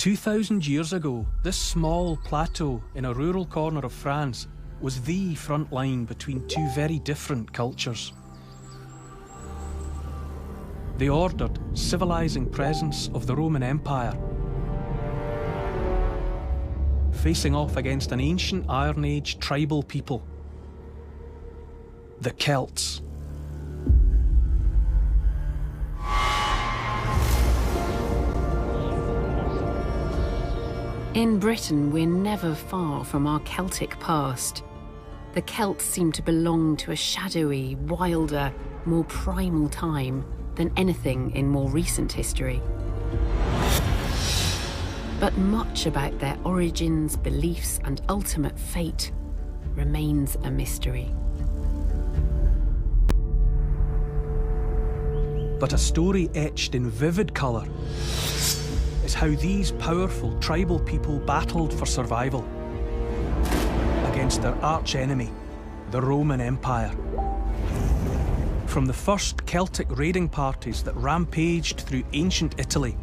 2,000 years ago, this small plateau in a rural corner of France was the front line between two very different cultures. The ordered, civilizing presence of the Roman Empire, facing off against an ancient Iron Age tribal people, the Celts. In Britain, we're never far from our Celtic past. The Celts seem to belong to a shadowy, wilder, more primal time than anything in more recent history. But much about their origins, beliefs, and ultimate fate remains a mystery. But a story etched in vivid colour is how these powerful tribal people battled for survival against their arch-enemy, the Roman Empire. From the first Celtic raiding parties that rampaged through ancient Italy,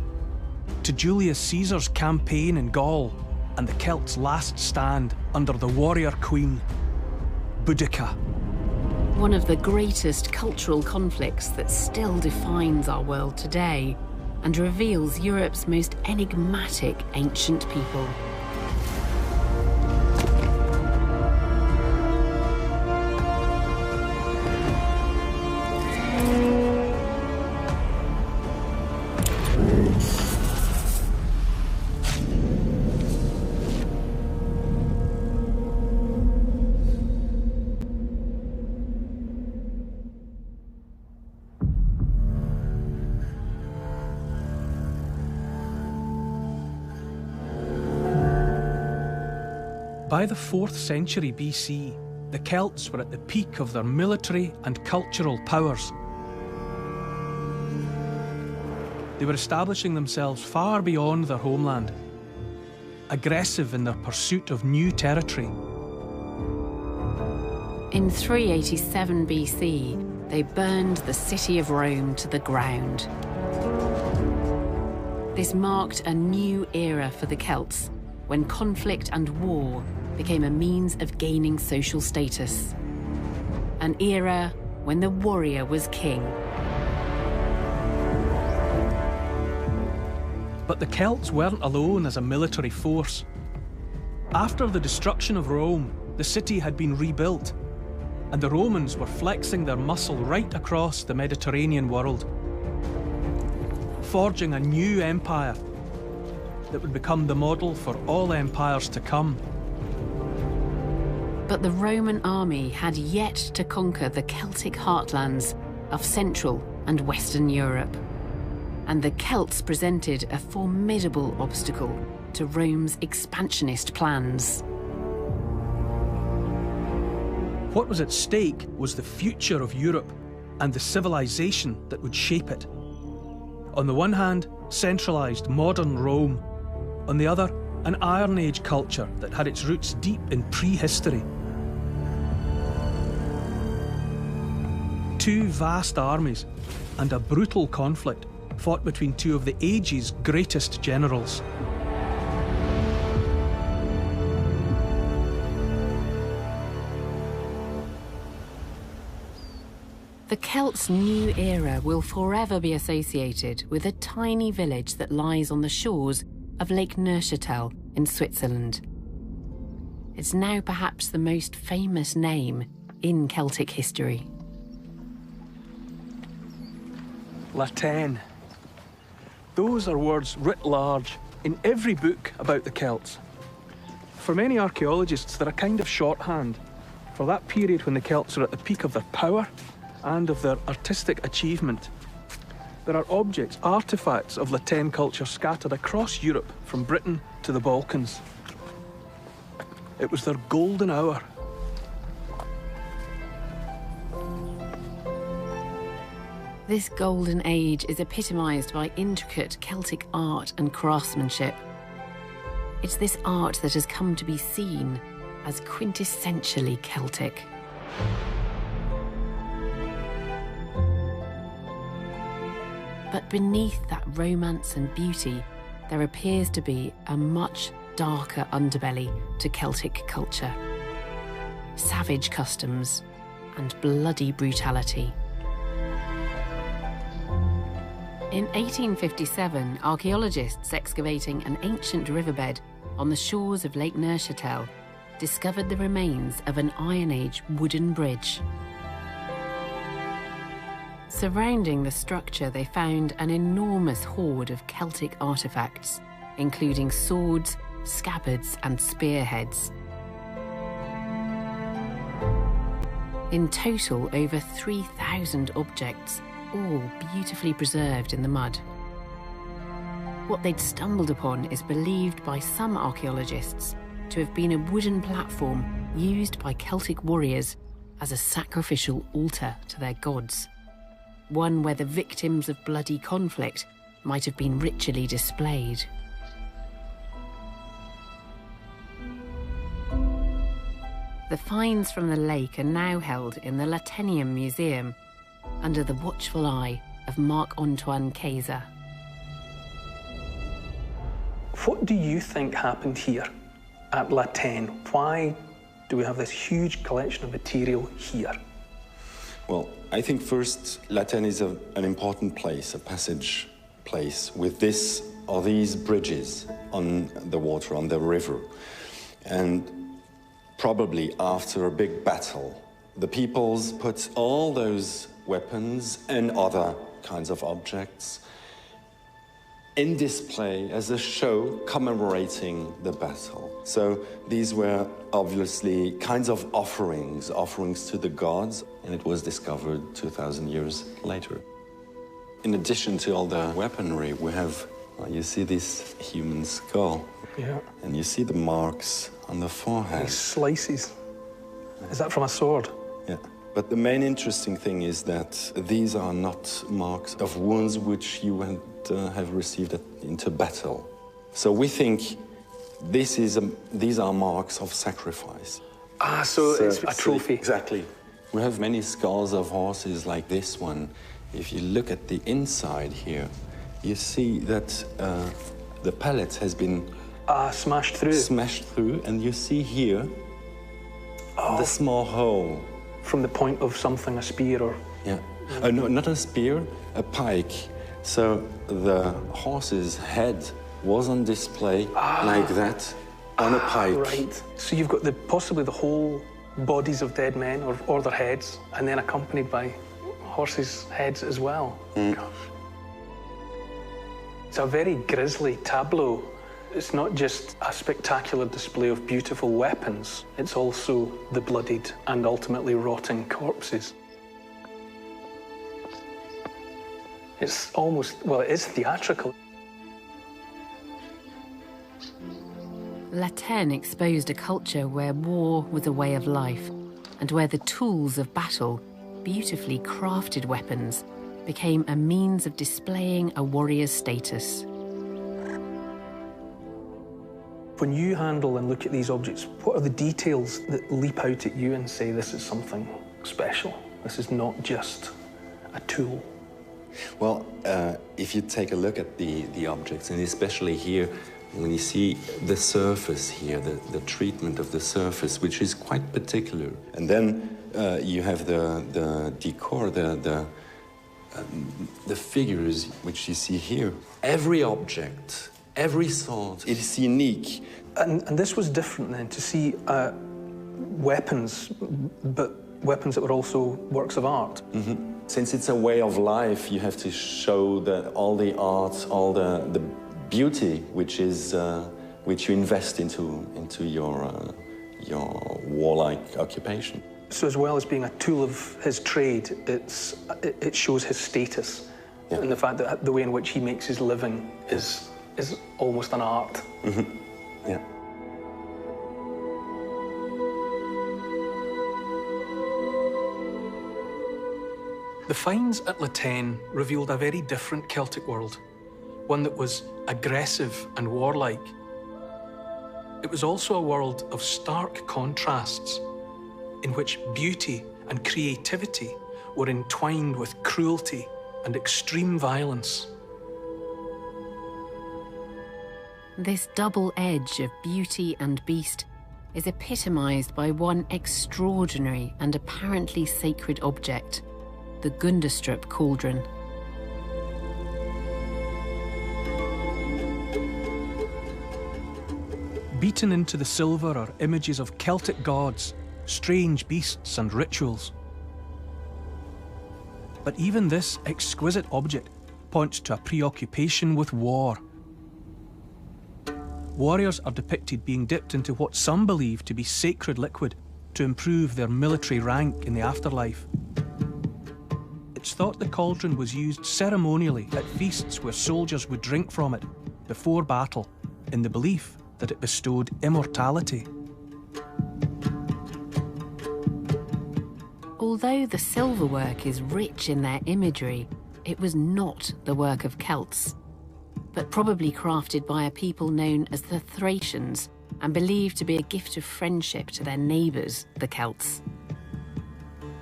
to Julius Caesar's campaign in Gaul and the Celts' last stand under the warrior queen, Boudica. One of the greatest cultural conflicts that still defines our world today and reveals Europe's most enigmatic ancient people. By the 4th century BC, the Celts were at the peak of their military and cultural powers. They were establishing themselves far beyond their homeland, aggressive in their pursuit of new territory. In 387 BC, they burned the city of Rome to the ground. This marked a new era for the Celts, when conflict and war became a means of gaining social status. An era when the warrior was king. But the Celts weren't alone as a military force. After the destruction of Rome, the city had been rebuilt, and the Romans were flexing their muscle right across the Mediterranean world, forging a new empire that would become the model for all empires to come. But the Roman army had yet to conquer the Celtic heartlands of Central and Western Europe. And the Celts presented a formidable obstacle to Rome's expansionist plans. What was at stake was the future of Europe and the civilization that would shape it. On the one hand, centralised modern Rome. On the other, an Iron Age culture that had its roots deep in prehistory. Two vast armies and a brutal conflict fought between two of the age's greatest generals. The Celts' new era will forever be associated with a tiny village that lies on the shores of Lake Neuchâtel in Switzerland. It's now perhaps the most famous name in Celtic history. Latin. Those are words writ large in every book about the Celts. For many archaeologists, they're a kind of shorthand for that period when the Celts were at the peak of their power and of their artistic achievement. There are objects, artefacts of Latin culture scattered across Europe, from Britain to the Balkans. It was their golden hour. This golden age is epitomised by intricate Celtic art and craftsmanship. It's this art that has come to be seen as quintessentially Celtic. But beneath that romance and beauty, there appears to be a much darker underbelly to Celtic culture. Savage customs and bloody brutality. In 1857, archaeologists excavating an ancient riverbed on the shores of Lake Neuchatel discovered the remains of an Iron Age wooden bridge. Surrounding the structure, they found an enormous hoard of Celtic artifacts, including swords, scabbards, and spearheads. In total, over 3,000 objects, all beautifully preserved in the mud. What they'd stumbled upon is believed by some archaeologists to have been a wooden platform used by Celtic warriors as a sacrificial altar to their gods. One where the victims of bloody conflict might have been ritually displayed. The finds from the lake are now held in the Latenium Museum under the watchful eye of Marc-Antoine Kayser. What do you think happened here at La Tène? Why do we have this huge collection of material here? Well, I think first, La Tène is an important place, a passage place, with these bridges on the water, on the river. And probably after a big battle, the peoples put all those weapons and other kinds of objects in display as a show commemorating the battle. So these were obviously kinds of offerings to the gods, and it was discovered 2,000 years later. In addition to all the weaponry, we have, you see this human skull. Yeah. And you see the marks on the forehead. These slices. Is that from a sword? Yeah. But the main interesting thing is that these are not marks of wounds which you would have received into battle. So we think these are marks of sacrifice. Ah, so it's a trophy. Exactly. We have many skulls of horses like this one. If you look at the inside here, you see that the pellet has been smashed through. Smashed through, and you see here the small hole. From the point of something, a spear or... Yeah. No, not a spear, a pike. So the horse's head was on display like that on a pike. Right. So you've got possibly the whole bodies of dead men or their heads, and then accompanied by horses' heads as well. Mm. Gosh. It's a very grisly tableau. It's not just a spectacular display of beautiful weapons, it's also the bloodied and ultimately rotting corpses. It's almost, well, it is theatrical. La Tène exposed a culture where war was a way of life, and where the tools of battle, beautifully crafted weapons, became a means of displaying a warrior's status. When you handle and look at these objects, what are the details that leap out at you and say this is something special? This is not just a tool. Well, if you take a look at the objects, and especially here, when you see the surface here, the treatment of the surface, which is quite particular. And then you have the decor, the figures which you see here. Every object, every sword, it is unique. And this was different then, to see weapons, but weapons that were also works of art. Mm-hmm. Since it's a way of life, you have to show all the art, all the beauty which you invest into your warlike occupation. So as well as being a tool of his trade, it shows his status, and the fact that the way in which he makes his living is almost an art. Mm-hmm. Yeah. The finds at La Tène revealed a very different Celtic world, one that was aggressive and warlike. It was also a world of stark contrasts, in which beauty and creativity were entwined with cruelty and extreme violence. This double edge of beauty and beast is epitomised by one extraordinary and apparently sacred object, the Gundestrup cauldron. Beaten into the silver are images of Celtic gods, strange beasts and rituals. But even this exquisite object points to a preoccupation with war. Warriors are depicted being dipped into what some believe to be sacred liquid to improve their military rank in the afterlife. It's thought the cauldron was used ceremonially at feasts where soldiers would drink from it before battle, in the belief that it bestowed immortality. Although the silverwork is rich in their imagery, it was not the work of Celts, but probably crafted by a people known as the Thracians and believed to be a gift of friendship to their neighbours, the Celts.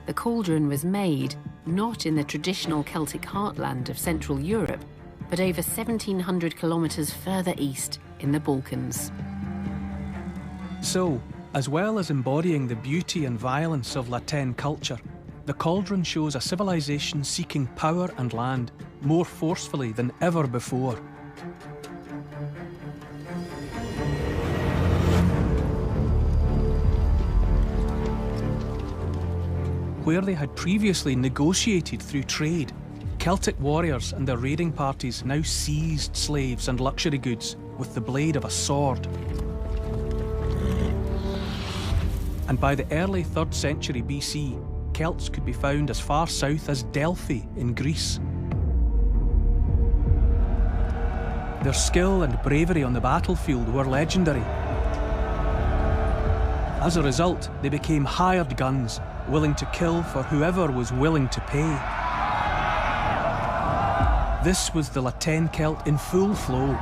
The cauldron was made not in the traditional Celtic heartland of Central Europe, but over 1,700 kilometres further east in the Balkans. So, as well as embodying the beauty and violence of Latin culture, the cauldron shows a civilization seeking power and land more forcefully than ever before. Where they had previously negotiated through trade, Celtic warriors and their raiding parties now seized slaves and luxury goods with the blade of a sword. And by the early 3rd century BC, Celts could be found as far south as Delphi in Greece. Their skill and bravery on the battlefield were legendary. As a result, they became hired guns, willing to kill for whoever was willing to pay. This was the Latin Celt in full flow.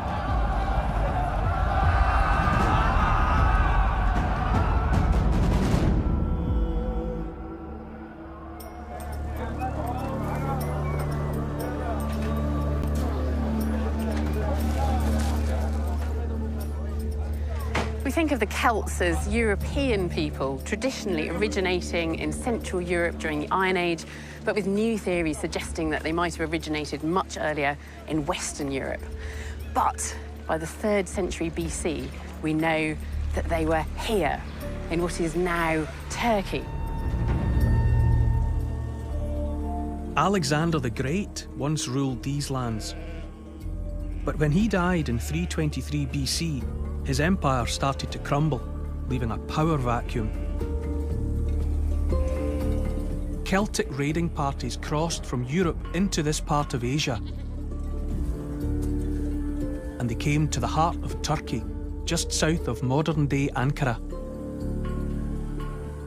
We think of the Celts as European people, traditionally originating in Central Europe during the Iron Age, but with new theories suggesting that they might have originated much earlier in Western Europe. But by the 3rd century BC, we know that they were here, in what is now Turkey. Alexander the Great once ruled these lands. But when he died in 323 BC, his empire started to crumble, leaving a power vacuum. Celtic raiding parties crossed from Europe into this part of Asia. And they came to the heart of Turkey, just south of modern-day Ankara.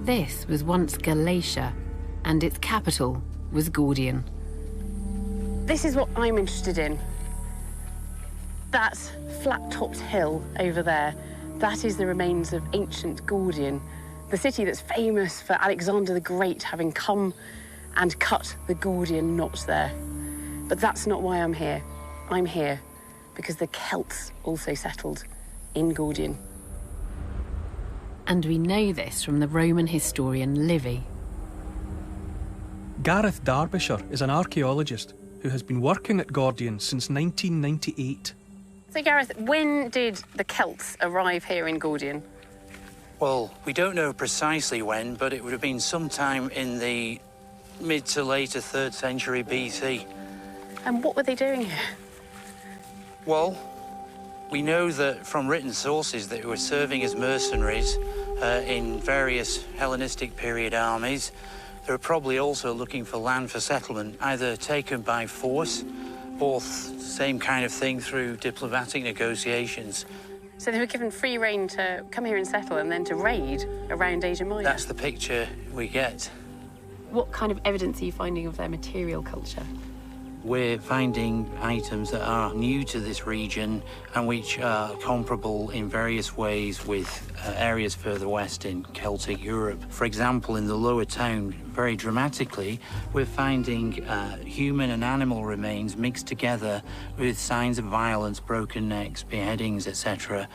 This was once Galatia, and its capital was Gordian. This is what I'm interested in. That flat-topped hill over there, that is the remains of ancient Gordian, the city that's famous for Alexander the Great having come and cut the Gordian knot there. But that's not why I'm here. I'm here because the Celts also settled in Gordian. And we know this from the Roman historian Livy. Gareth Derbyshire is an archaeologist who has been working at Gordian since 1998. So Gareth, when did the Celts arrive here in Gordian? Well, we don't know precisely when, but it would have been sometime in the mid to later 3rd century BC. And what were they doing here? Well, we know that from written sources that they were serving as mercenaries in various Hellenistic period armies. They were probably also looking for land for settlement, either taken by force or same kind of thing through diplomatic negotiations. So they were given free rein to come here and settle and then to raid around Asia Minor? That's the picture we get. What kind of evidence are you finding of their material culture? We're finding items that are new to this region and which are comparable in various ways with areas further west in Celtic Europe. For example, in the lower town, very dramatically, we're finding human and animal remains mixed together with signs of violence, broken necks, beheadings, etc.,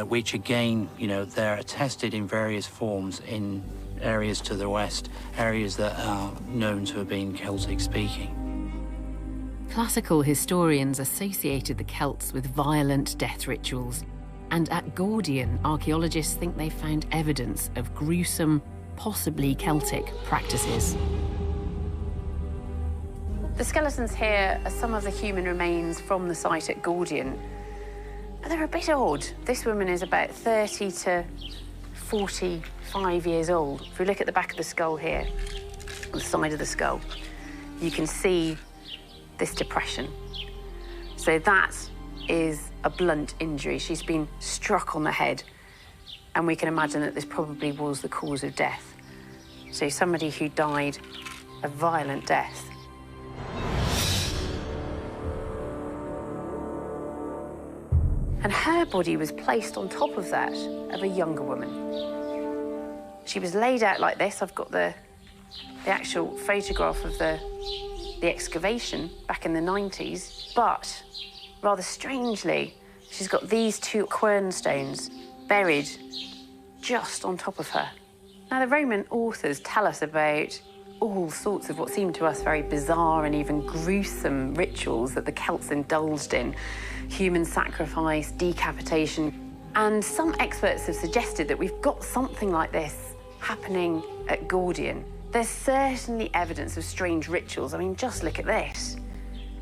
which again, you know, they're attested in various forms in areas to the west, areas that are known to have been Celtic-speaking. Classical historians associated the Celts with violent death rituals, and at Gordian, archaeologists think they found evidence of gruesome, possibly Celtic practices. The skeletons here are some of the human remains from the site at Gordian. They're a bit odd. This woman is about 30 to 45 years old. If we look at the back of the skull here, the side of the skull, you can see this depression. So that is a blunt injury. She's been struck on the head, and we can imagine that this probably was the cause of death. So somebody who died a violent death. And her body was placed on top of that of a younger woman. She was laid out like this. I've got the actual photograph of the excavation back in the 90s, but rather strangely, she's got these two quernstones buried just on top of her. Now, the Roman authors tell us about all sorts of what seem to us very bizarre and even gruesome rituals that the Celts indulged in. Human sacrifice, decapitation. And some experts have suggested that we've got something like this happening at Gordian. There's certainly evidence of strange rituals. I mean, just look at this.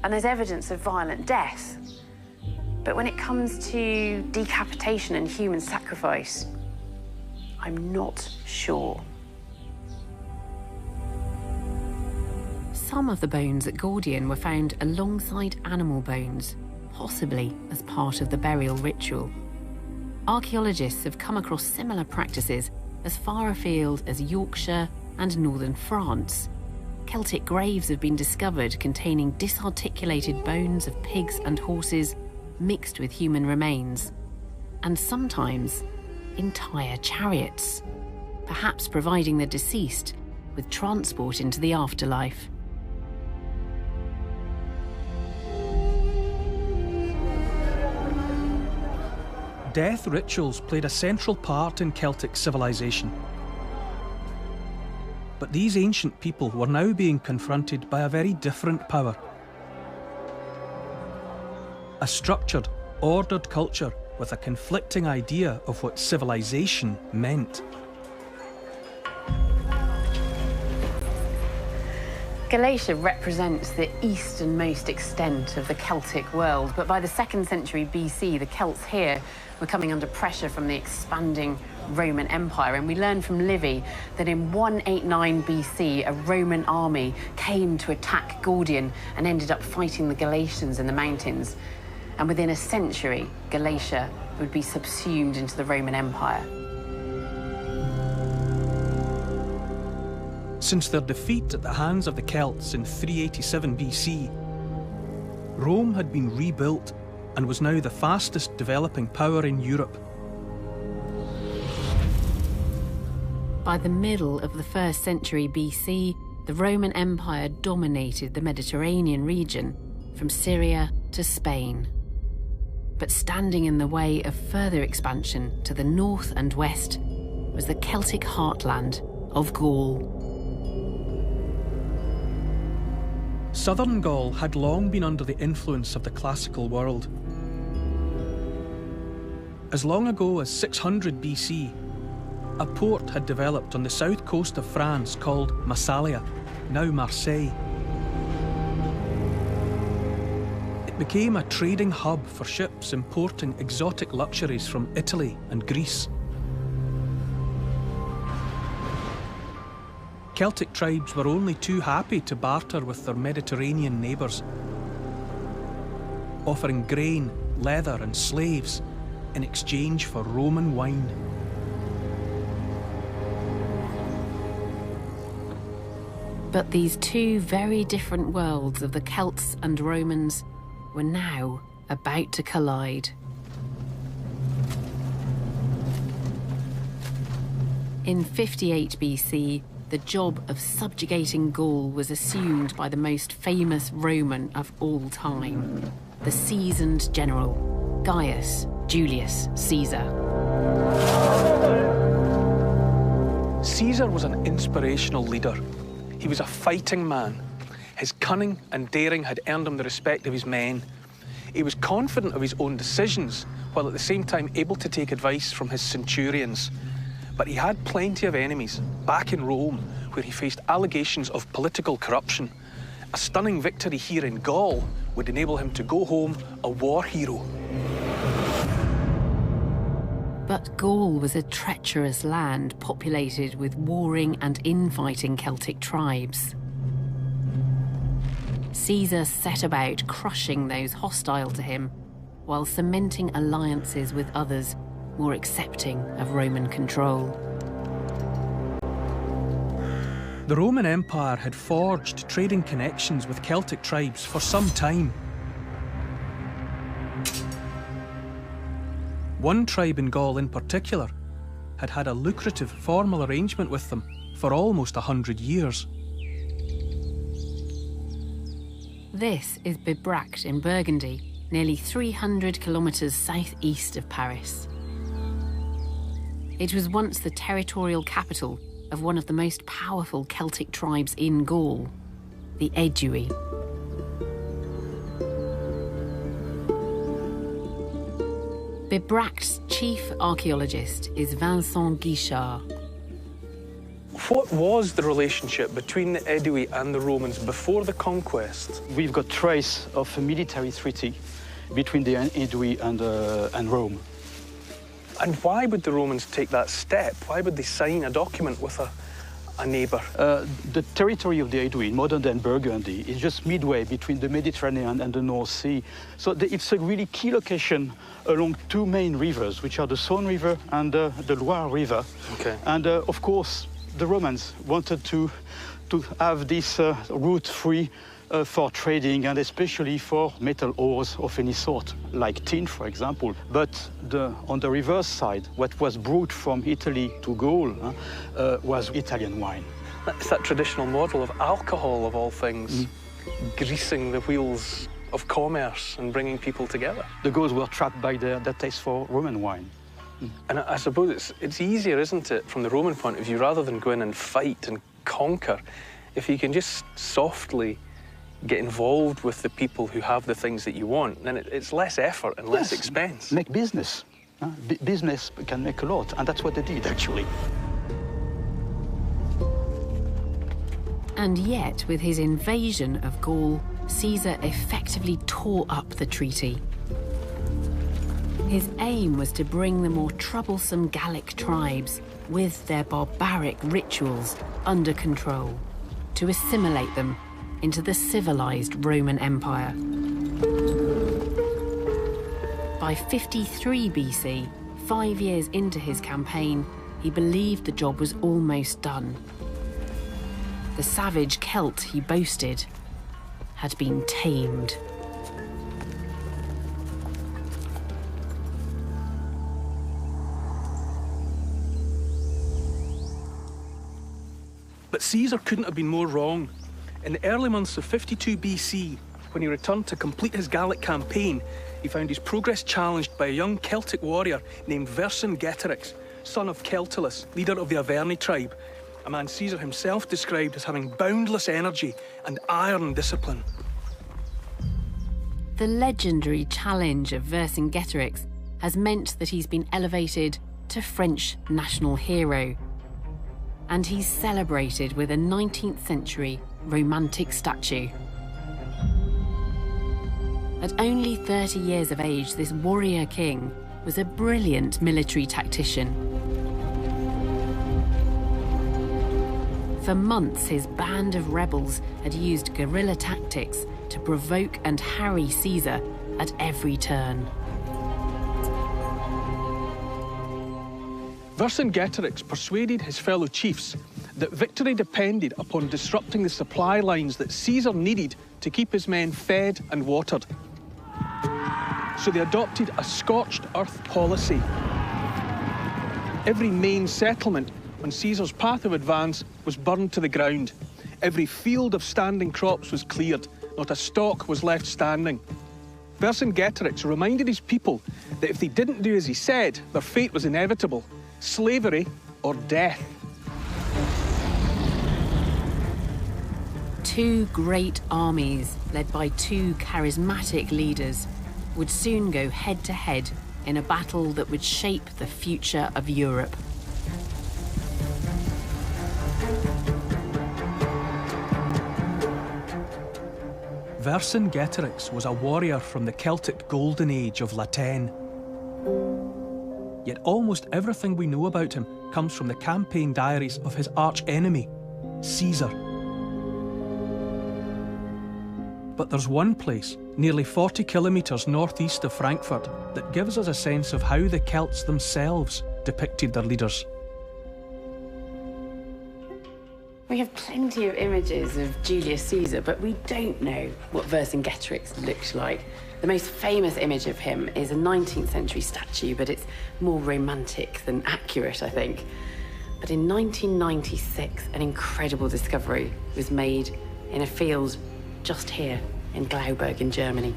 And there's evidence of violent death. But when it comes to decapitation and human sacrifice, I'm not sure. Some of the bones at Gordian were found alongside animal bones, possibly as part of the burial ritual. Archaeologists have come across similar practices as far afield as Yorkshire and northern France. Celtic graves have been discovered containing disarticulated bones of pigs and horses mixed with human remains, and sometimes entire chariots, perhaps providing the deceased with transport into the afterlife. Death rituals played a central part in Celtic civilization. But these ancient people were now being confronted by a very different power. A structured, ordered culture with a conflicting idea of what civilization meant. Galatia represents the easternmost extent of the Celtic world, but by the 2nd century BC, the Celts here were coming under pressure from the expanding Roman Empire. And we learn from Livy that in 189 BC, a Roman army came to attack Gordian and ended up fighting the Galatians in the mountains. And within a century, Galatia would be subsumed into the Roman Empire. Since their defeat at the hands of the Celts in 387 BC, Rome had been rebuilt and was now the fastest developing power in Europe. By the middle of the 1st century BC, the Roman Empire dominated the Mediterranean region, from Syria to Spain. But standing in the way of further expansion to the north and west was the Celtic heartland of Gaul. Southern Gaul had long been under the influence of the classical world. As long ago as 600 BC, a port had developed on the south coast of France called Massalia, now Marseille. It became a trading hub for ships importing exotic luxuries from Italy and Greece. Celtic tribes were only too happy to barter with their Mediterranean neighbours, offering grain, leather and slaves in exchange for Roman wine. But these two very different worlds of the Celts and Romans were now about to collide. In 58 BC, the job of subjugating Gaul was assumed by the most famous Roman of all time, the seasoned general, Gaius Julius Caesar. Caesar was an inspirational leader. He was a fighting man. His cunning and daring had earned him the respect of his men. He was confident of his own decisions, while at the same time able to take advice from his centurions. But he had plenty of enemies back in Rome, where he faced allegations of political corruption. A stunning victory here in Gaul would enable him to go home a war hero. But Gaul was a treacherous land populated with warring and infighting Celtic tribes. Caesar set about crushing those hostile to him, while cementing alliances with others more accepting of Roman control. The Roman Empire had forged trading connections with Celtic tribes for some time. One tribe in Gaul in particular had had a lucrative formal arrangement with them for almost 100 years. This is Bibracte in Burgundy, nearly 300 kilometres southeast of Paris. It was once the territorial capital of one of the most powerful Celtic tribes in Gaul, the Aedui. Bibracte's chief archaeologist is Vincent Guichard. What was the relationship between the Aedui and the Romans before the conquest? We've got trace of a military treaty between the Aedui and Rome. And why would the Romans take that step? Why would they sign a document with a neighbour? The territory of the Aedui in modern-day Burgundy is just midway between the Mediterranean and the North Sea. So it's a really key location along two main rivers, which are the Saône River and the Loire River. Okay. And of course, the Romans wanted to have this route free for trading and especially for metal ores of any sort, like tin, for example. But on the reverse side, what was brought from Italy to Gaul was Italian wine. It's that traditional model of alcohol, of all things, greasing the wheels of commerce and bringing people together. The Gauls were trapped by their taste for Roman wine. And I suppose it's easier, isn't it, from the Roman point of view, rather than go in and fight and conquer, if you can just softly get involved with the people who have the things that you want, then it's less effort and less expense. Make business. Business can make a lot, and that's what they did, actually. And yet, with his invasion of Gaul, Caesar effectively tore up the treaty. His aim was to bring the more troublesome Gallic tribes, with their barbaric rituals, under control, to assimilate them into the civilized Roman Empire. By 53 BC, 5 years into his campaign, he believed the job was almost done. The savage Celt he boasted had been tamed. But Caesar couldn't have been more wrong. In the early months of 52 BC, when he returned to complete his Gallic campaign, he found his progress challenged by a young Celtic warrior named Vercingetorix, son of Celtulus, leader of the Averni tribe, a man Caesar himself described as having boundless energy and iron discipline. The legendary challenge of Vercingetorix has meant that he's been elevated to French national hero, and he's celebrated with a 19th century romantic statue. At only 30 years of age, this warrior king was a brilliant military tactician. For months, his band of rebels had used guerrilla tactics to provoke and harry Caesar at every turn. Vercingetorix persuaded his fellow chiefs that victory depended upon disrupting the supply lines that Caesar needed to keep his men fed and watered. So they adopted a scorched earth policy. Every main settlement on Caesar's path of advance was burned to the ground. Every field of standing crops was cleared. Not a stalk was left standing. Vercingetorix reminded his people that if they didn't do as he said, their fate was inevitable: slavery or death. Two great armies, led by two charismatic leaders, would soon go head-to-head in a battle that would shape the future of Europe. Vercingetorix was a warrior from the Celtic Golden Age of Latène. Yet almost everything we know about him comes from the campaign diaries of his arch-enemy, Caesar. But there's one place, nearly 40 kilometres northeast of Frankfurt, that gives us a sense of how the Celts themselves depicted their leaders. We have plenty of images of Julius Caesar, but we don't know what Vercingetorix looked like. The most famous image of him is a 19th century statue, but it's more romantic than accurate, I think. But in 1996, an incredible discovery was made in a field just here in Glauberg in Germany.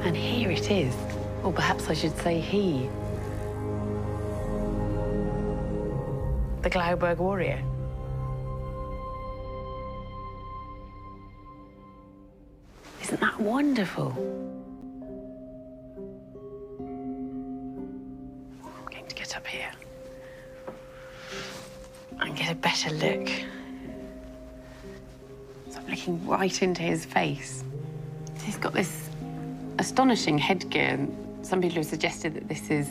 And here it is, or perhaps I should say he. The Glauberg warrior. Isn't that wonderful? I'm going to get up here and get a better look. So I'm looking right into his face. He's got this astonishing headgear. Some people have suggested that this is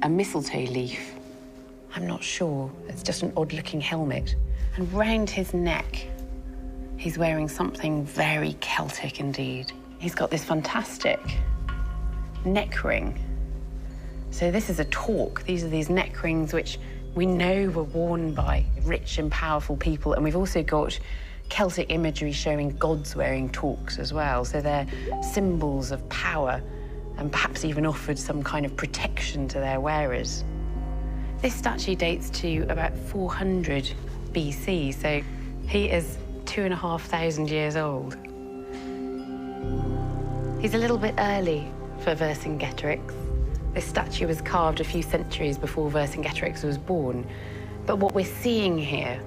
a mistletoe leaf. I'm not sure. It's just an odd-looking helmet. And round his neck, he's wearing something very Celtic indeed. He's got this fantastic neck ring. So this is a torque. These are these neck rings which we know were worn by rich and powerful people. And we've also got Celtic imagery showing gods wearing torques as well. So they're symbols of power and perhaps even offered some kind of protection to their wearers. This statue dates to about 400 BC, so he is 2,500 years old. He's a little bit early for Vercingetorix. This statue was carved a few centuries before Vercingetorix was born. But what we're seeing here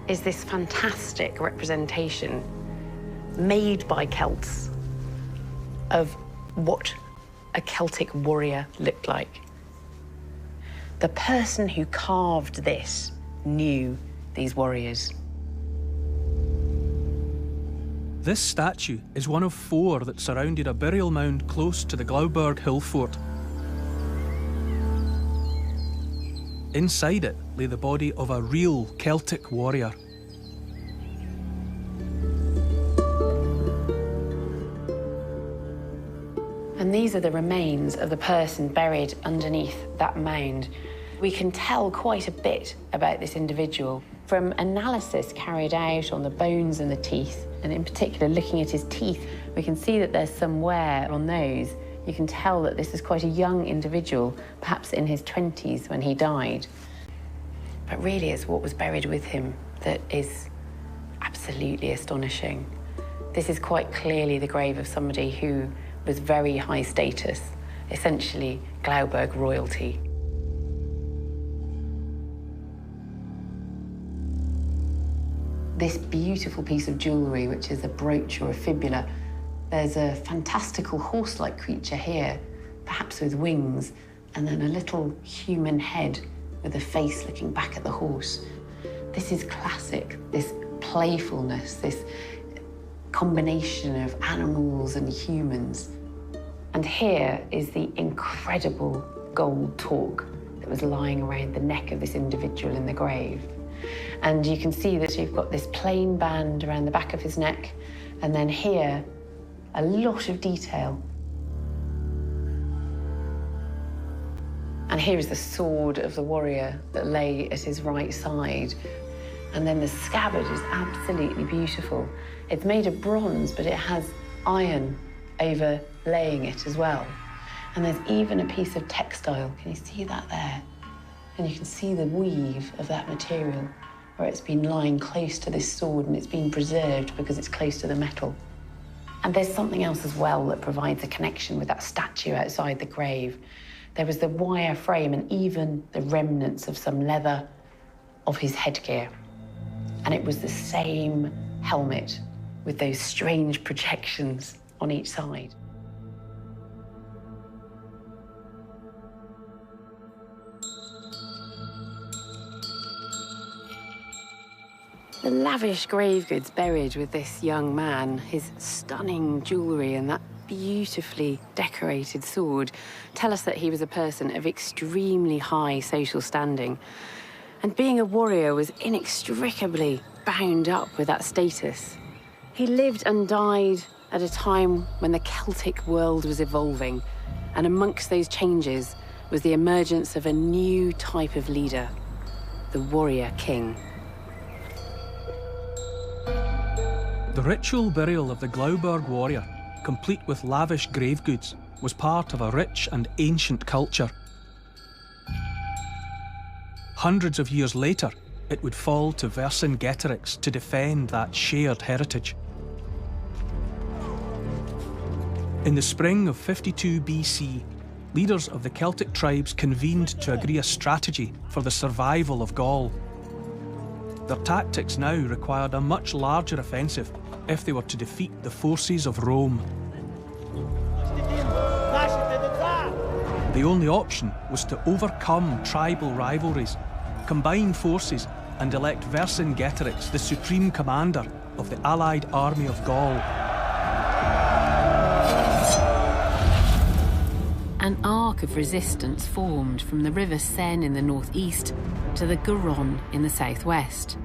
is this fantastic representation made by Celts of what a Celtic warrior looked like. The person who carved this knew these warriors. This statue is one of 4 that surrounded a burial mound close to the Glauberg hill fort. Inside it lay the body of a real Celtic warrior. And these are the remains of the person buried underneath that mound. We can tell quite a bit about this individual from analysis carried out on the bones and the teeth, and in particular looking at his teeth, we can see that there's some wear on those. You can tell that this is quite a young individual, perhaps in his 20s when he died. But really it's what was buried with him that is absolutely astonishing. This is quite clearly the grave of somebody who was very high status, essentially Glauberg royalty. This beautiful piece of jewellery, which is a brooch or a fibula, there's a fantastical horse-like creature here, perhaps with wings, and then a little human head with a face looking back at the horse. This is classic, this playfulness, this combination of animals and humans. And here is the incredible gold torque that was lying around the neck of this individual in the grave. And you can see that you've got this plain band around the back of his neck, and then here, a lot of detail. And here is the sword of the warrior that lay at his right side. And then the scabbard is absolutely beautiful. It's made of bronze, but it has iron overlaying it as well. And there's even a piece of textile. Can you see that there? And you can see the weave of that material, where it's been lying close to this sword and it's been preserved because it's close to the metal. And there's something else as well that provides a connection with that statue outside the grave. There was the wire frame and even the remnants of some leather of his headgear. And it was the same helmet with those strange projections on each side. The lavish grave goods buried with this young man, his stunning jewellery and that beautifully decorated sword, tell us that he was a person of extremely high social standing. And being a warrior was inextricably bound up with that status. He lived and died at a time when the Celtic world was evolving, and amongst those changes was the emergence of a new type of leader, the warrior king. The ritual burial of the Glauberg warrior, complete with lavish grave goods, was part of a rich and ancient culture. Hundreds of years later, it would fall to Vercingetorix to defend that shared heritage. In the spring of 52 BC, leaders of the Celtic tribes convened to agree a strategy for the survival of Gaul. Their tactics now required a much larger offensive if they were to defeat the forces of Rome. The only option was to overcome tribal rivalries, combine forces, and elect Vercingetorix the supreme commander of the allied army of Gaul. An arc of resistance formed from the River Seine in the northeast to the Garonne in the southwest.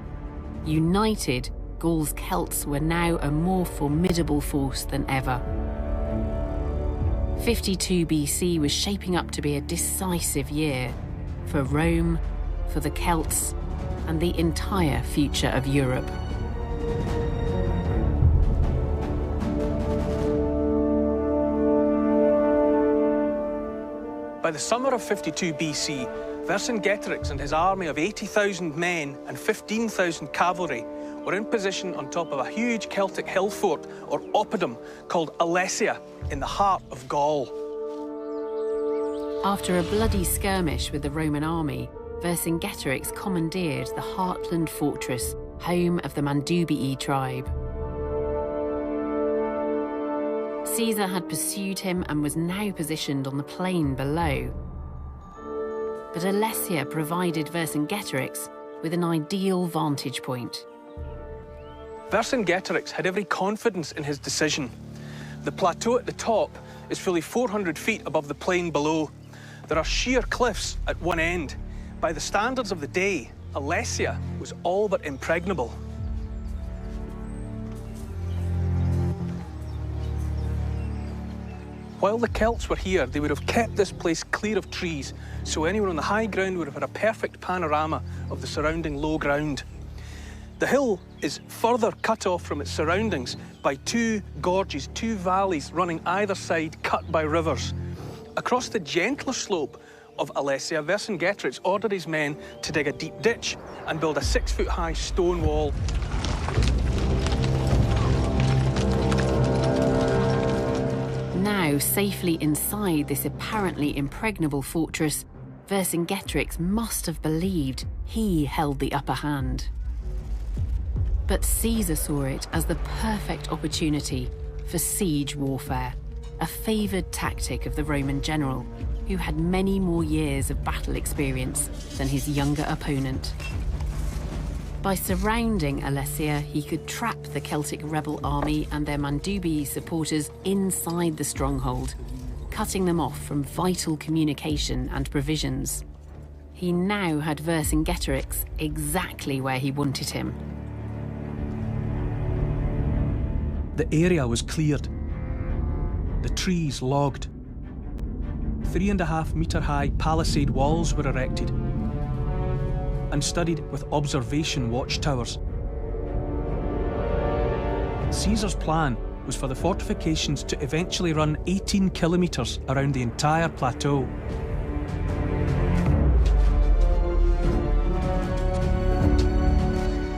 United, Gaul's Celts were now a more formidable force than ever. 52 BC was shaping up to be a decisive year for Rome, for the Celts, and the entire future of Europe. By the summer of 52 BC, Vercingetorix and his army of 80,000 men and 15,000 cavalry were in position on top of a huge Celtic hill fort, or oppidum, called Alesia, in the heart of Gaul. After a bloody skirmish with the Roman army, Vercingetorix commandeered the Heartland fortress, home of the Mandubii tribe. Caesar had pursued him and was now positioned on the plain below. But Alesia provided Vercingetorix with an ideal vantage point. Vercingetorix had every confidence in his decision. The plateau at the top is fully 400 feet above the plain below. There are sheer cliffs at one end. By the standards of the day, Alesia was all but impregnable. While the Celts were here, they would have kept this place clear of trees, so anyone on the high ground would have had a perfect panorama of the surrounding low ground. The hill is further cut off from its surroundings by two gorges, two valleys running either side, cut by rivers. Across the gentler slope of Alesia, Vercingetorix ordered his men to dig a deep ditch and build a 6-foot-high stone wall. Now safely inside this apparently impregnable fortress, Vercingetorix must have believed he held the upper hand. But Caesar saw it as the perfect opportunity for siege warfare, a favoured tactic of the Roman general, who had many more years of battle experience than his younger opponent. By surrounding Alesia, he could trap the Celtic rebel army and their Mandubii supporters inside the stronghold, cutting them off from vital communication and provisions. he now had Vercingetorix exactly where he wanted him. The area was cleared, the trees logged. 3.5-metre-high palisade walls were erected and studied with observation watchtowers. Caesar's plan was for the fortifications to eventually run 18 kilometres around the entire plateau.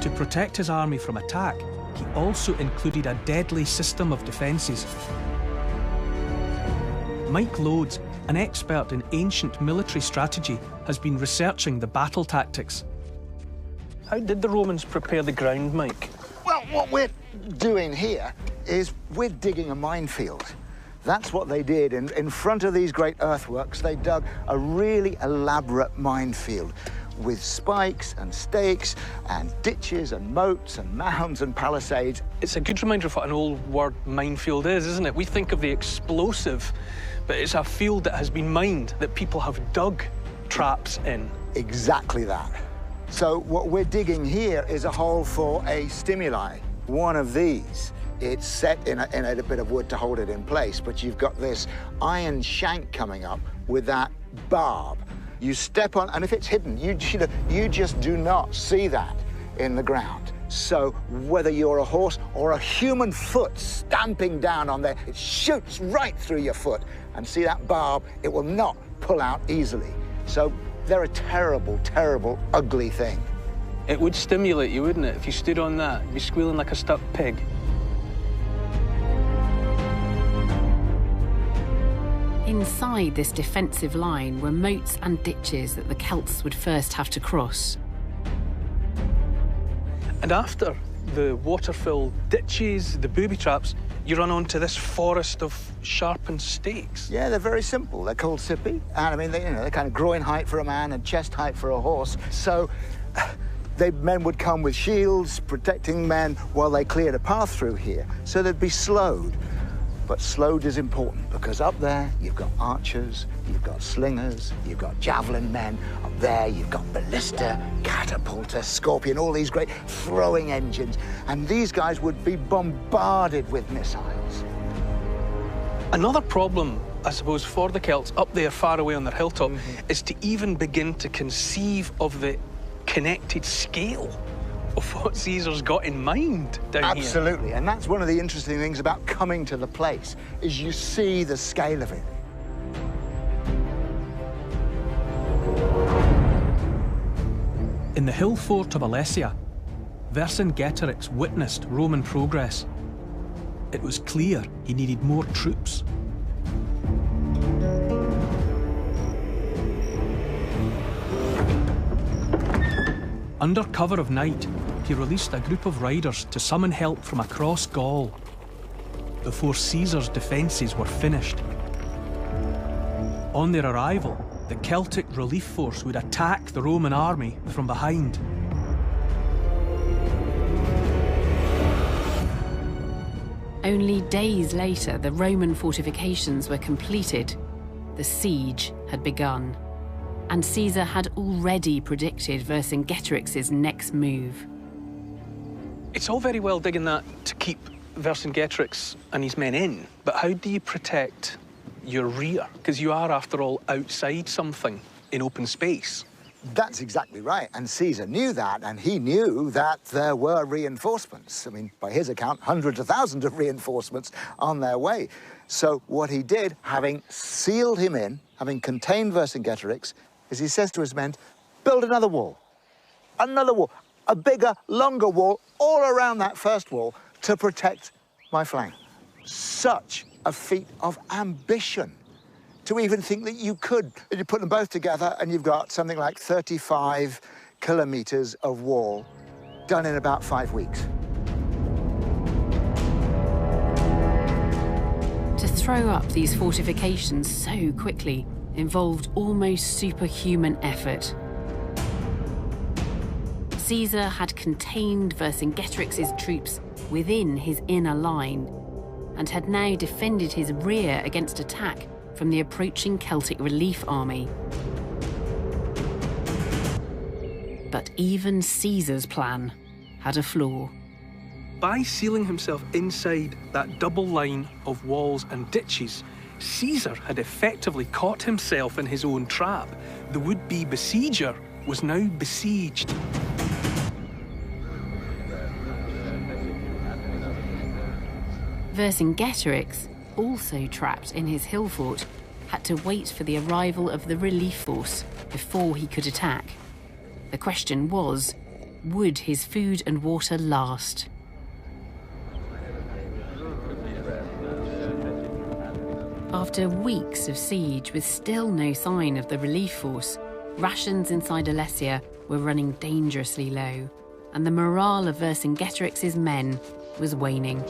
To protect his army from attack, he also included a deadly system of defences. Mike Loades, an expert in ancient military strategy, has been researching the battle tactics. How did the Romans prepare the ground, Mike? Well, what we're doing here is we're digging a minefield. That's what they did. In front of these great earthworks, they dug a really elaborate minefield with spikes and stakes and ditches and moats and mounds and palisades. It's a good reminder of what an old word minefield is, isn't it? We think of the explosive, but it's a field that has been mined, that people have dug traps in. Exactly that. So what we're digging here is a hole for a stimuli. One of these, it's set in a bit of wood to hold it in place, but you've got this iron shank coming up with that barb. You step on, and if it's hidden, you just do not see that in the ground. So whether you're a horse or a human foot stamping down on there, it shoots right through your foot. And see that barb, it will not pull out easily. So they're a terrible, terrible, ugly thing. It would stimulate you, wouldn't it? If you stood on that, you'd be squealing like a stuck pig. Inside this defensive line were moats and ditches that the Celts would first have to cross. And after the water-filled ditches, the booby traps, you run onto this forest of sharpened stakes. Yeah, they're very simple. They're called sipi, and I mean, they're kind of groin height for a man and chest height for a horse. So men would come with shields, protecting men while they cleared a path through here. So they'd be slowed. But slowed is important because up there you've got archers, you've got slingers, you've got javelin men. Up there you've got ballista, catapulta, scorpion, all these great throwing engines. And these guys would be bombarded with missiles. Another problem, I suppose, for the Celts up there far away on their hilltop is to even begin to conceive of the connected scale of what Caesar's got in mind down here. Absolutely, and that's one of the interesting things about coming to the place, is you see the scale of it. In the hill fort of Alesia, Vercingetorix witnessed Roman progress. It was clear he needed more troops. Under cover of night, he released a group of riders to summon help from across Gaul before Caesar's defences were finished. On their arrival, the Celtic relief force would attack the Roman army from behind. Only days later, the Roman fortifications were completed. The siege had begun, and Caesar had already predicted Vercingetorix's next move. It's all very well digging that to keep Vercingetorix and his men in, but how do you protect your rear? Because you are, after all, outside something in open space. That's exactly right, and Caesar knew that, and he knew that there were reinforcements. I mean, by his account, hundreds of thousands of reinforcements on their way. So what he did, having sealed him in, having contained Vercingetorix, is he says to his men, build another wall, a bigger, longer wall all around that first wall to protect my flank. Such a feat of ambition to even think that you could. You put them both together and you've got something like 35 kilometers of wall done in about 5 weeks. To throw up these fortifications so quickly involved almost superhuman effort. Caesar had contained Vercingetorix's troops within his inner line and had now defended his rear against attack from the approaching Celtic relief army. But even Caesar's plan had a flaw. By sealing himself inside that double line of walls and ditches, Caesar had effectively caught himself in his own trap. The would-be besieger was now besieged. Vercingetorix, also trapped in his hill fort, had to wait for the arrival of the relief force before he could attack. The question was, would his food and water last? After weeks of siege with still no sign of the relief force, rations inside Alesia were running dangerously low, and the morale of Vercingetorix's men was waning.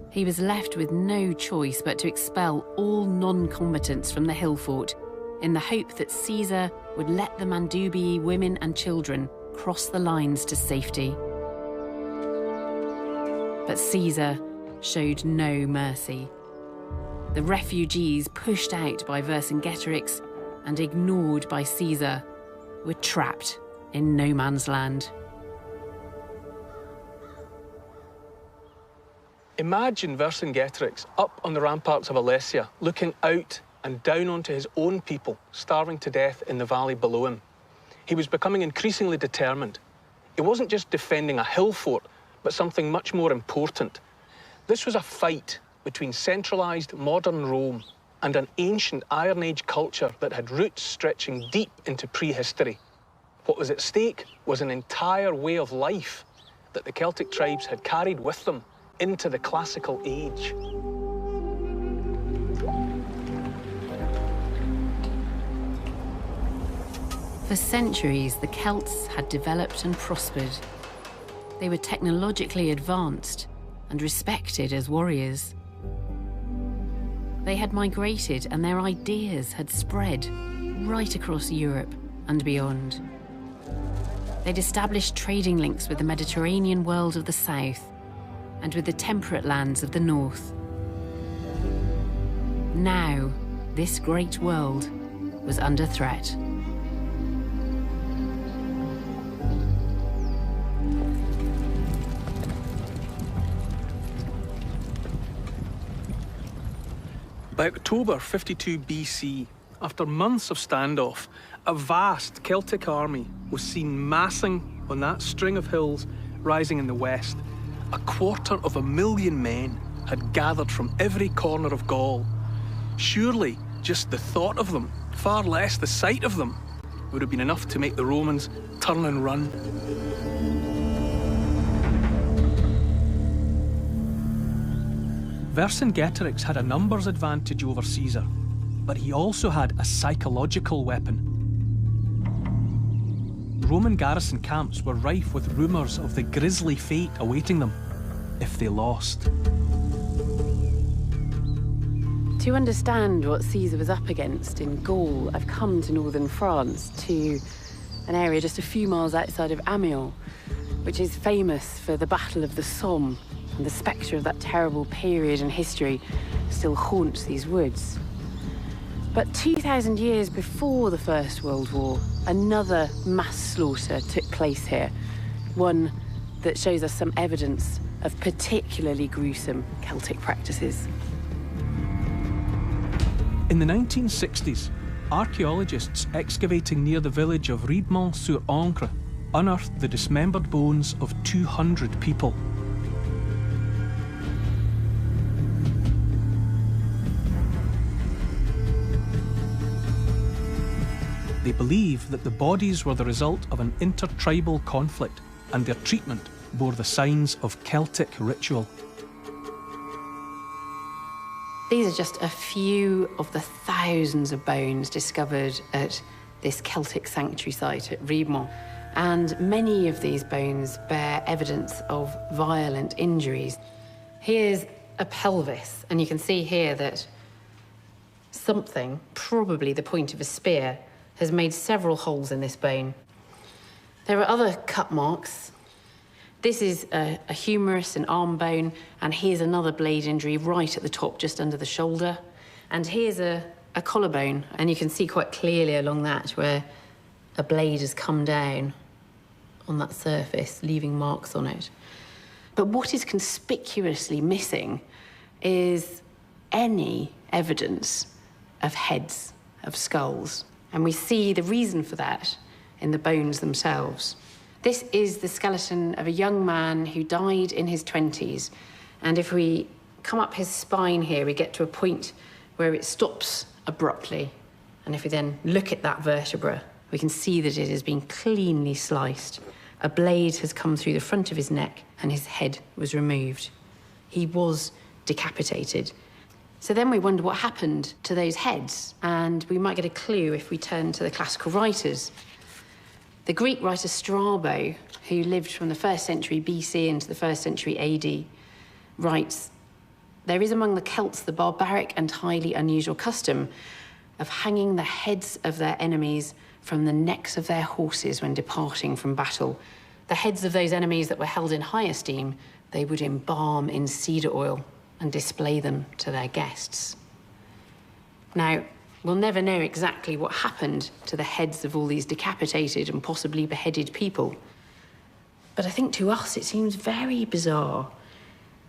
He was left with no choice but to expel all non-combatants from the hill fort in the hope that Caesar would let the Mandubii women and children cross the lines to safety. But Caesar showed no mercy. The refugees, pushed out by Vercingetorix and ignored by Caesar, were trapped in no man's land. Imagine Vercingetorix up on the ramparts of Alesia, looking out and down onto his own people, starving to death in the valley below him. He was becoming increasingly determined. He wasn't just defending a hill fort, but something much more important. This was a fight between centralised modern Rome and an ancient Iron Age culture that had roots stretching deep into prehistory. What was at stake was an entire way of life that the Celtic tribes had carried with them into the classical age. For centuries, the Celts had developed and prospered. They were technologically advanced and respected as warriors. They had migrated and their ideas had spread right across Europe and beyond. They'd established trading links with the Mediterranean world of the south and with the temperate lands of the north. Now, this great world was under threat. By October 52 BC, after months of standoff, a vast Celtic army was seen massing on that string of hills rising in the west. 250,000 men had gathered from every corner of Gaul. Surely just the thought of them, far less the sight of them, would have been enough to make the Romans turn and run. Vercingetorix had a numbers advantage over Caesar, but he also had a psychological weapon. Roman garrison camps were rife with rumours of the grisly fate awaiting them if they lost. To understand what Caesar was up against in Gaul, I've come to northern France, to an area just a few miles outside of Amiens, which is famous for the Battle of the Somme, and the spectre of that terrible period in history still haunts these woods. But 2,000 years before the First World War, another mass slaughter took place here, one that shows us some evidence of particularly gruesome Celtic practices. In the 1960s, archaeologists excavating near the village of Riedmont-sur-Ancre unearthed the dismembered bones of 200 people. They believe that the bodies were the result of an intertribal conflict, and their treatment bore the signs of Celtic ritual. These are just a few of the thousands of bones discovered at this Celtic sanctuary site at Riedmont. And many of these bones bear evidence of violent injuries. Here's a pelvis, and you can see here that something, probably the point of a spear, has made several holes in this bone. There are other cut marks. This is a humerus, an arm bone, and here's another blade injury right at the top, just under the shoulder. And here's a a collarbone, and you can see quite clearly along that where a blade has come down on that surface, leaving marks on it. But what is conspicuously missing is any evidence of heads, of skulls. And we see the reason for that in the bones themselves. This is the skeleton of a young man who died in his 20s. And if we come up his spine here, we get to a point where it stops abruptly. And if we then look at that vertebra, we can see that it has been cleanly sliced. A blade has come through the front of his neck and his head was removed. He was decapitated. So then we wonder what happened to those heads, and we might get a clue if we turn to the classical writers. The Greek writer Strabo, who lived from the 1st century BC into the 1st century AD, writes, "There is among the Celts the barbaric and highly unusual custom of hanging the heads of their enemies from the necks of their horses when departing from battle. The heads of those enemies that were held in high esteem, they would embalm in cedar oil and display them to their guests." Now, we'll never know exactly what happened to the heads of all these decapitated and possibly beheaded people. But I think to us it seems very bizarre.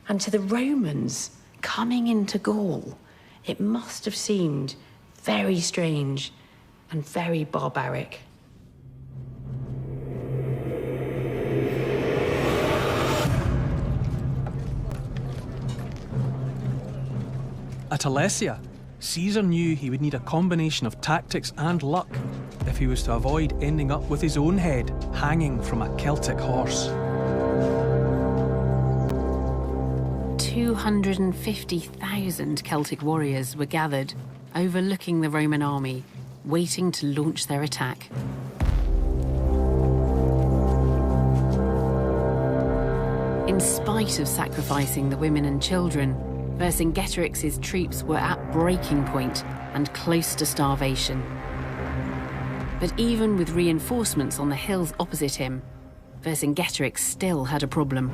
And to the Romans, coming into Gaul, it must have seemed very strange and very barbaric. At Alesia, Caesar knew he would need a combination of tactics and luck if he was to avoid ending up with his own head hanging from a Celtic horse. 250,000 Celtic warriors were gathered, overlooking the Roman army, waiting to launch their attack. In spite of sacrificing the women and children, Vercingetorix's troops were at breaking point and close to starvation. But even with reinforcements on the hills opposite him, Vercingetorix still had a problem.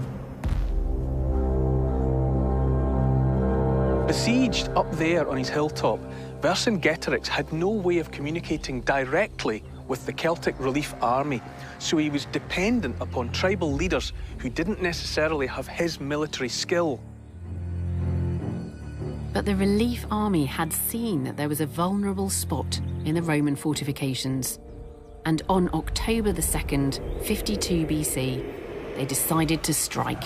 Besieged up there on his hilltop, Vercingetorix had no way of communicating directly with the Celtic relief army, so he was dependent upon tribal leaders who didn't necessarily have his military skill. But the relief army had seen that there was a vulnerable spot in the Roman fortifications, and on October the 2nd, 52 BC, they decided to strike.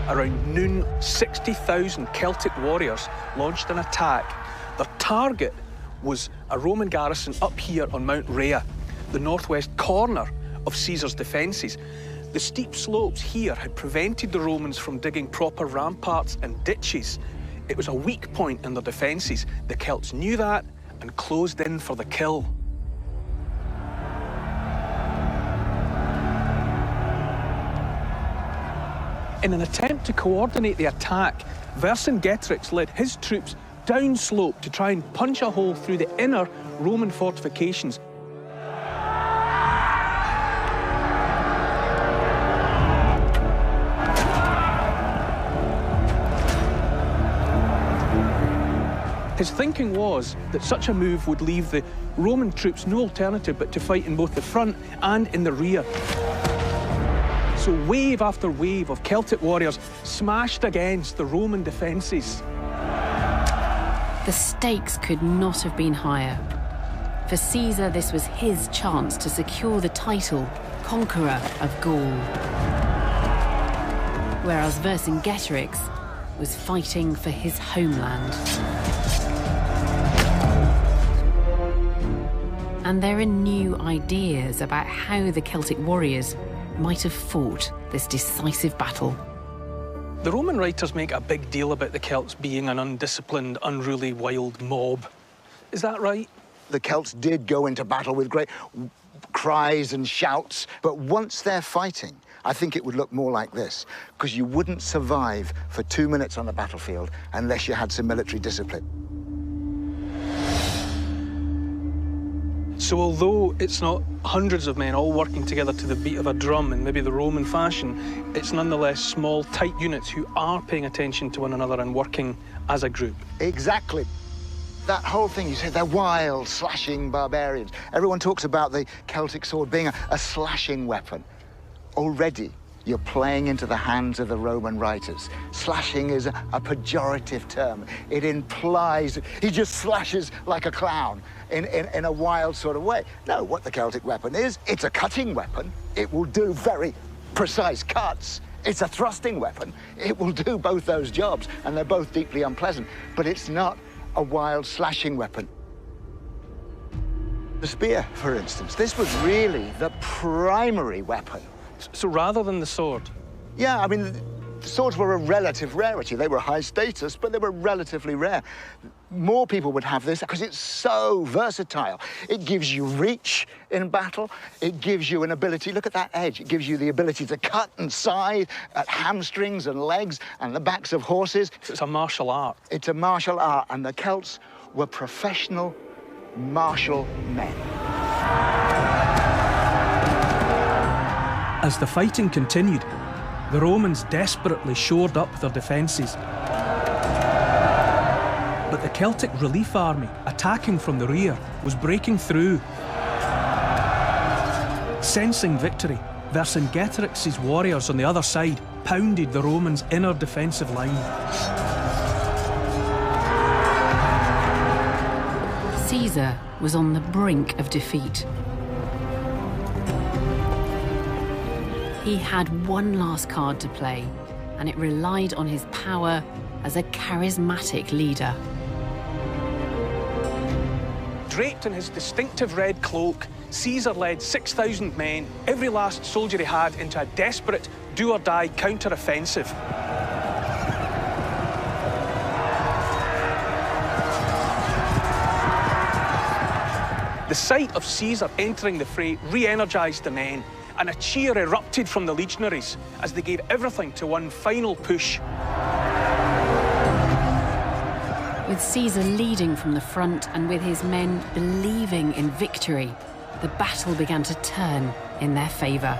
Around noon, 60,000 Celtic warriors launched an attack. Their target was a Roman garrison up here on Mount Rhea, the northwest corner of Caesar's defences. The steep slopes here had prevented the Romans from digging proper ramparts and ditches. It was a weak point in their defences. The Celts knew that and closed in for the kill. In an attempt to coordinate the attack, Vercingetorix led his troops downslope to try and punch a hole through the inner Roman fortifications. His thinking was that such a move would leave the Roman troops no alternative but to fight in both the front and in the rear. So wave after wave of Celtic warriors smashed against the Roman defences. The stakes could not have been higher. For Caesar, this was his chance to secure the title, conqueror of Gaul. Whereas Vercingetorix was fighting for his homeland. And there are new ideas about how the Celtic warriors might have fought this decisive battle. The Roman writers make a big deal about the Celts being an undisciplined, unruly, wild mob. Is that right? The Celts did go into battle with great cries and shouts, but once they're fighting, I think it would look more like this, because you wouldn't survive for 2 minutes on the battlefield unless you had some military discipline. So although it's not hundreds of men all working together to the beat of a drum in maybe the Roman fashion, it's nonetheless small, tight units who are paying attention to one another and working as a group. Exactly. That whole thing, you said they're wild, slashing barbarians. Everyone talks about the Celtic sword being a slashing weapon. Already, you're playing into the hands of the Roman writers. Slashing is a pejorative term. It implies he just slashes like a clown in a wild sort of way. No, what the Celtic weapon is, it's a cutting weapon. It will do very precise cuts. It's a thrusting weapon. It will do both those jobs, and they're both deeply unpleasant. But it's not a wild slashing weapon. The spear, for instance, this was really the primary weapon. So rather than the sword? Yeah, I mean, the swords were a relative rarity. They were high status, but they were relatively rare. More people would have this because it's so versatile. It gives you reach in battle. It gives you an ability, look at that edge. It gives you the ability to cut and scythe at hamstrings and legs and the backs of horses. So it's a martial art. It's a martial art, and the Celts were professional martial men. As the fighting continued, the Romans desperately shored up their defences. But the Celtic relief army, attacking from the rear, was breaking through. Sensing victory, Vercingetorix's warriors on the other side pounded the Romans' inner defensive line. Caesar was on the brink of defeat. He had one last card to play, and it relied on his power as a charismatic leader. Draped in his distinctive red cloak, Caesar led 6,000 men, every last soldier he had, into a desperate do-or-die counter-offensive. The sight of Caesar entering the fray re-energised the men, and a cheer erupted from the legionaries as they gave everything to one final push. With Caesar leading from the front and with his men believing in victory, the battle began to turn in their favour.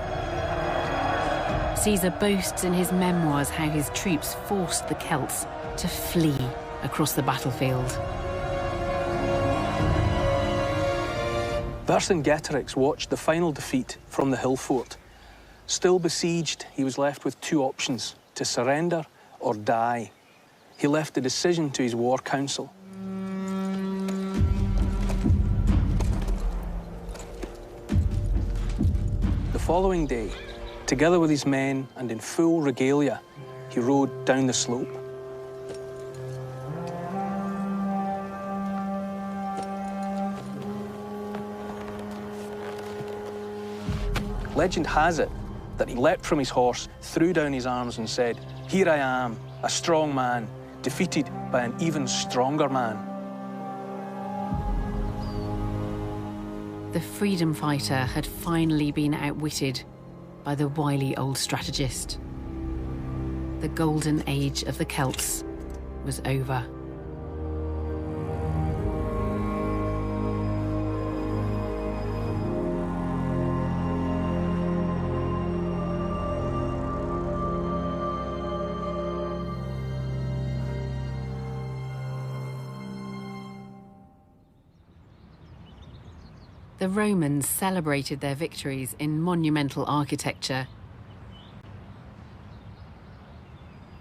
Caesar boasts in his memoirs how his troops forced the Celts to flee across the battlefield. Vercingetorix watched the final defeat from the hill fort. Still besieged, he was left with two options: to surrender or die. He left the decision to his war council. The following day, together with his men and in full regalia, he rode down the slope. Legend has it that he leapt from his horse, threw down his arms and said, "Here I am, a strong man, defeated by an even stronger man." The freedom fighter had finally been outwitted by the wily old strategist. The golden age of the Celts was over. The Romans celebrated their victories in monumental architecture.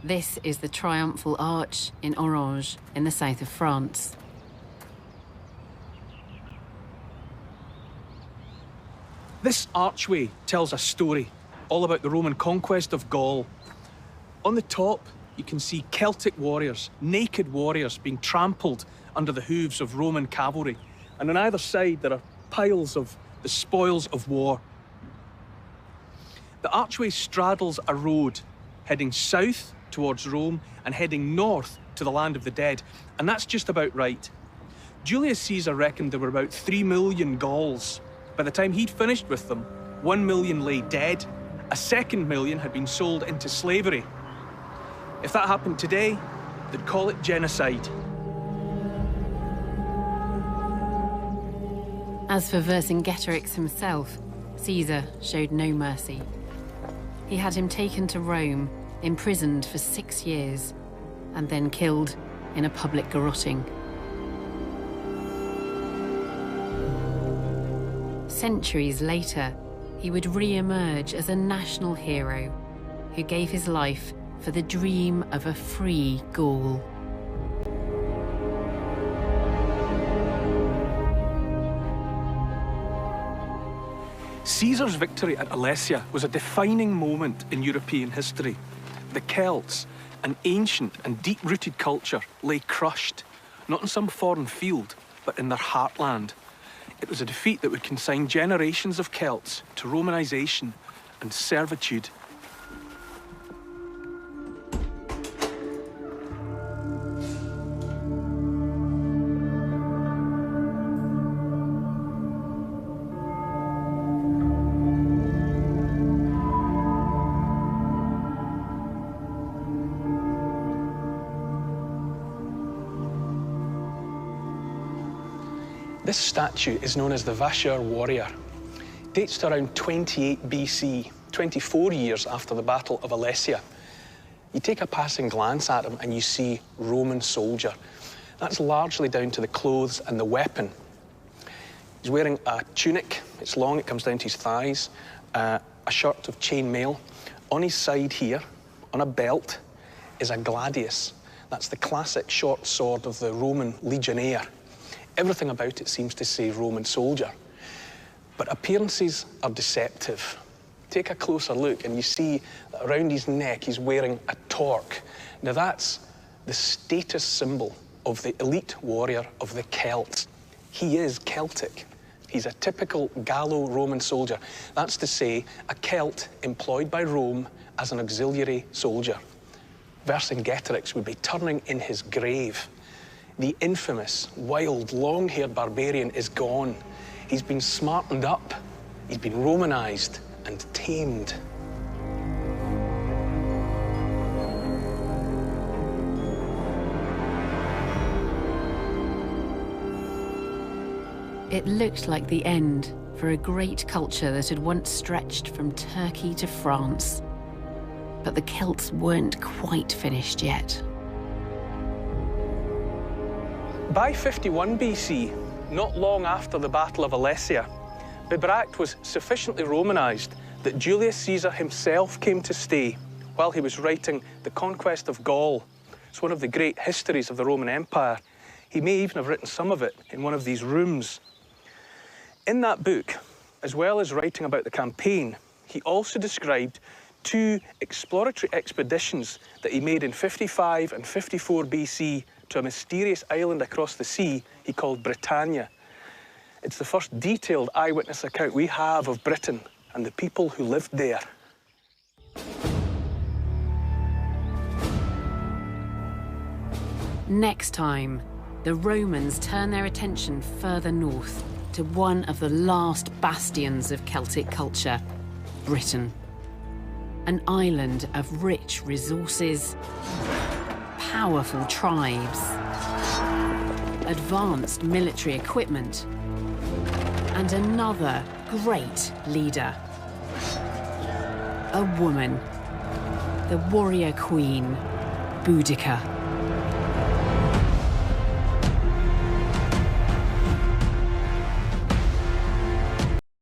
This is the Triumphal Arch in Orange, in the south of France. This archway tells a story, all about the Roman conquest of Gaul. On the top, you can see Celtic warriors, naked warriors, being trampled under the hooves of Roman cavalry. And on either side, there are piles of the spoils of war. The archway straddles a road heading south towards Rome and heading north to the land of the dead, and that's just about right. Julius Caesar reckoned there were about 3 million Gauls. By the time he'd finished with them, 1 million lay dead. A second million had been sold into slavery. If that happened today, they'd call it genocide. As for Vercingetorix himself, Caesar showed no mercy. He had him taken to Rome, imprisoned for 6 years, and then killed in a public garrotting. Centuries later, he would re-emerge as a national hero who gave his life for the dream of a free Gaul. Caesar's victory at Alesia was a defining moment in European history. The Celts, an ancient and deep-rooted culture, lay crushed, not in some foreign field, but in their heartland. It was a defeat that would consign generations of Celts to Romanisation and servitude. This statue is known as the Vashur warrior. It dates to around 28 BC, 24 years after the Battle of Alesia. You take a passing glance at him and you see Roman soldier. That's largely down to the clothes and the weapon. He's wearing a tunic. It's long, it comes down to his thighs, a shirt of chain mail. On his side here, on a belt, is a gladius. That's the classic short sword of the Roman legionnaire. Everything about it seems to say Roman soldier. But appearances are deceptive. Take a closer look and you see that around his neck he's wearing a torque. Now that's the status symbol of the elite warrior of the Celts. He is Celtic. He's a typical Gallo-Roman soldier. That's to say, a Celt employed by Rome as an auxiliary soldier. Vercingetorix would be turning in his grave. The infamous, wild, long-haired barbarian is gone. He's been smartened up, he's been Romanized and tamed. It looked like the end for a great culture that had once stretched from Turkey to France. But the Celts weren't quite finished yet. By 51 BC, not long after the Battle of Alesia, Bibracte was sufficiently Romanized that Julius Caesar himself came to stay while he was writing The Conquest of Gaul. It's one of the great histories of the Roman Empire. He may even have written some of it in one of these rooms. In that book, as well as writing about the campaign, he also described 2 exploratory expeditions that he made in 55 and 54 BC to a mysterious island across the sea he called Britannia. It's the first detailed eyewitness account we have of Britain and the people who lived there. Next time, the Romans turn their attention further north to one of the last bastions of Celtic culture, Britain. An island of rich resources, powerful tribes, advanced military equipment, and another great leader. A woman, the warrior queen, Boudica.